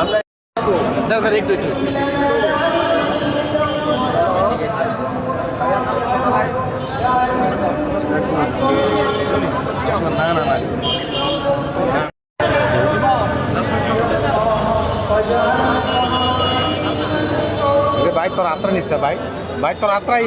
আমরা একটু একটু না না না ভাই তোর আত্রা নিচ্ছে ভাই ভাই তোর আত্রাই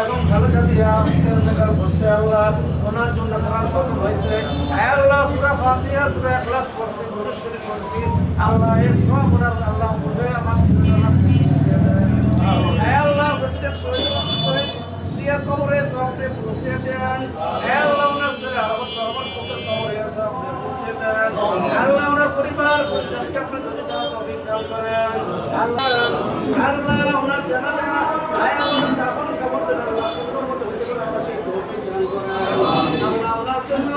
এবং ভালো জাতি আজকের বসে আল্লাহ ওনার জন্য কোরআন খতম হয়েছে আল্লাহ সূরা ফাতিহা সূরা ইখলাস পড়ছি দুরূদ শরীফ পড়ছি আল্লাহ এই সব ওনার আল্লাহ করবে আমার আল্লাহ প্রেসিডেন্ট শহীদ জিয়ার কবরে সবকে পৌঁছে দেন আল্লাহ ওনার ছেলে আরবত রহমান পুত্রের কবরে সবকে পৌঁছে দেন আল্লাহ ওনার পরিবার পরিজনকে আপনার জন্য তৌফিক দান করেন আল্লাহ আল্লাহ ওনার জানাজা আল্লাহ দাফন কবর দেন আল্লাহ সুন্দর মতো আল্লাহ সেই তৌফিক দান করেন আল্লাহ ওনার জন্য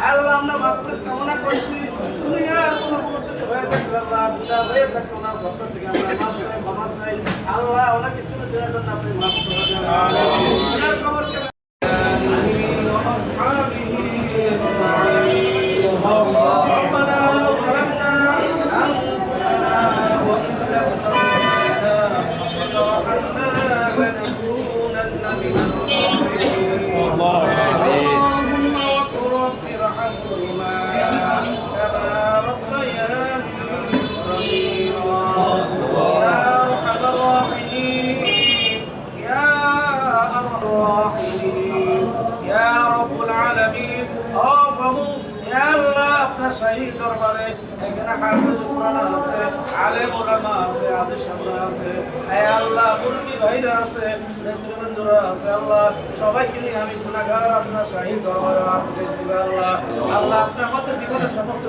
আল্লাহ আমরা মাগফিরাত কামনা করছি দুনিয়ার কোনো পরিস্থিতি হয়ে থাকলে আল্লাহ বিদা হয়ে থাকলে ওনার ভক্ত থেকে আমরা মাফ চাই ক্ষমা চাই আল্লাহ ওনাকে চলে দেওয়ার জন্য আপনি মাফ করে দেন ওনার কবরকে ربنا ظلمنا أنفسنا وإن لم تغفر لنا وترحمنا لنكونن من الخاسرين اللهم وقل رب ارحمهما كما ربياني صغيرا يا أرحم الراحمين يا أرحم الراحمين يا رب العالمين আল্লাহ আপনার শাহী দরবারে এখানে হাফেজ কোরআন আছে আলেম ওলামা আছে আদেশ আমরা আছে হে আল্লাহ মুরব্বি ভাইরা আছে নেতৃবৃন্দরা আছে আল্লাহ সবাইকে নিয়ে আমি গুনাহগার আপনার শাহী দরবারে আসছি আল্লাহ আল্লাহ আপনি আমাদের জীবনের সমস্ত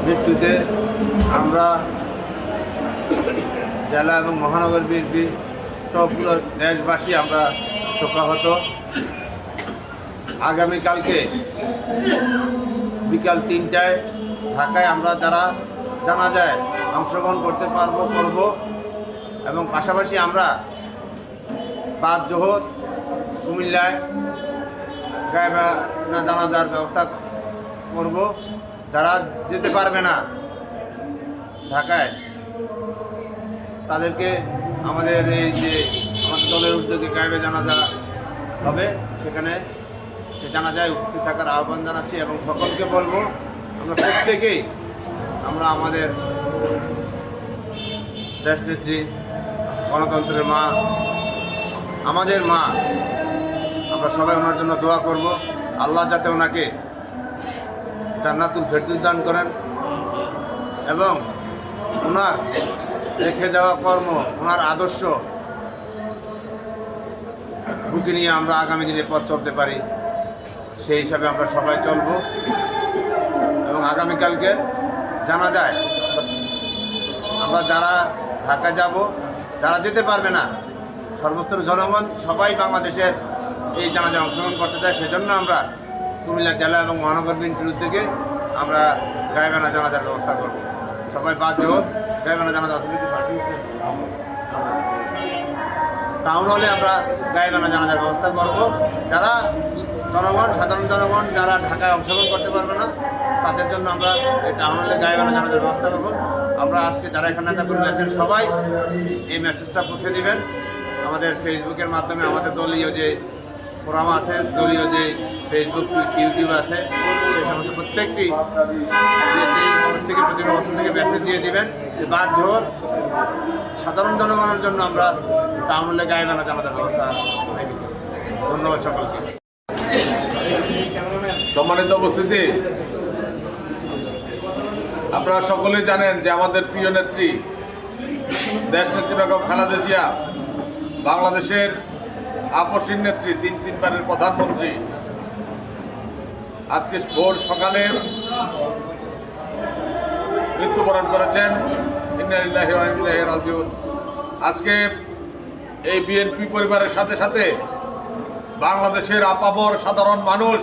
মৃত্যুতে আমরা জেলা এবং মহানগর বিএনপি সব পুরো দেশবাসী আমরা শোকাহত। আগামীকালকে বিকাল 3টায় ঢাকায় আমরা যারা জানাজায় অংশগ্রহণ করতে করব এবং পাশাপাশি আমরা বাদ জোহর কুমিল্লায় গায়বানা জানাজার ব্যবস্থা করব। যারা যেতে পারবে না ঢাকায় তাদেরকে আমাদের এই যে আমাদের দলের উদ্যোগে গায়েবে জানাজা হবে সেখানে সে জানাজায় উপস্থিত থাকার আহ্বান জানাচ্ছি এবং সকলকে বলবো আমরা প্রত্যেকেই আমরা আমাদের দেশনেত্রী গণতন্ত্রের মা আমাদের মা আমরা সবাই ওনার জন্য দোয়া করব। আল্লাহ যাতে ওনাকে জান্নাতুল ফেরদৌস দান করেন এবং ওনার রেখে যাওয়া কর্ম ওনার আদর্শ বুকে নিয়ে আমরা আগামী দিনে পথ চলতে পারি সেই হিসাবে আমরা সবাই চলব এবং আগামীকালকে জানা যায় আমরা যারা ঢাকা যাব যারা যেতে পারবে না সর্বস্তরের জনগণ সবাই বাংলাদেশের এই জানাজায় অংশগ্রহণ করতে চায় সেজন্য আমরা কুমিল্লা জেলা এবং মহানগর বিএনপির উদ্যোগে আমরা গায়েবানা জানাজার ব্যবস্থা করব। সবাই বাদ জোর গায়েবানা জানাজা টাউন হলে আমরা গায়েবানা জানাজার ব্যবস্থা করব। যারা জনগণ সাধারণ জনগণ যারা ঢাকায় অংশগ্রহণ করতে পারবে না তাদের জন্য আমরা এই টাউন হলে গায়েবানা জানাজার ব্যবস্থা করব। আমরা আজকে যারা এখানে নেতাকর্মী আছেন সবাই এই মেসেজটা পৌঁছে দিবেন আমাদের ফেসবুকের মাধ্যমে। আমাদের দলীয় যে ফোরাম আছে দলীয় যে ফেসবুক ইউটিউব আছে সেই সমস্ত প্রত্যেকটি প্রতিটি অবস্থান থেকে মেসেজ দিয়ে দিবেন যে বাদ জোহর সাধারণ জনগণের জন্য আমরা টাউন হলে গায়েবানা জানাজার ব্যবস্থা রেখেছি। ধন্যবাদ সকলকে। সম্মানিত উপস্থিতি, আপনারা সকলেই জানেন যে আমাদের প্রিয় নেত্রী দেশনেত্রী বেগম খালেদা জিয়া বাংলাদেশের আপসীন নেত্রী তিনবারের প্রধানমন্ত্রী আজকে ভোর সকালে মৃত্যুবরণ করেছেন। ইন্না লিল্লাহি ওয়া ইন্না ইলাইহি রাজিউন। আজকে এই বিএনপি পরিবারের সাথে সাথে বাংলাদেশের আপামর সাধারণ মানুষ